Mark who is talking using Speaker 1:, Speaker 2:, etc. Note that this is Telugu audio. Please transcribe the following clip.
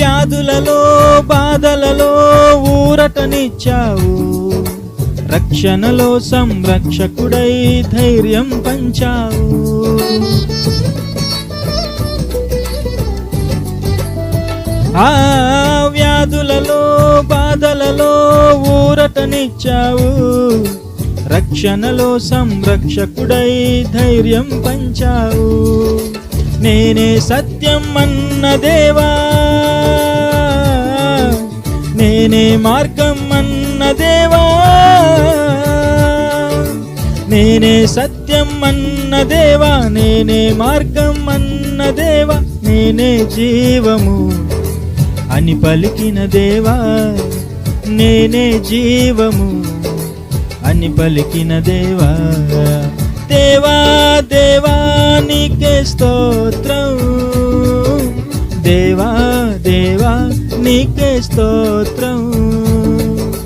Speaker 1: వ్యాధులలో బాధలలో ఊరటనిచ్చావు, రక్షణలో సంరక్షకుడై ధైర్యం పంచావు. ఆ వ్యాధులలో బాధలలో ఊరటనిచ్చావు, రక్షణలో సంరక్షకుడై ధైర్యం పంచావు. నేనే సత్యం అన్న దేవా, నేనే మార్గం అన్న దేవా, నేనే సత్యం అన్న దేవా, నేనే మార్గం అన్న దేవా, నేనే జీవము అని పలికిన దేవా, నేనే జీవము అని పలికిన దేవా. దేవా దేవా నీకే స్తోత్రం, దేవా దేవా నీకే స్తోత్రం.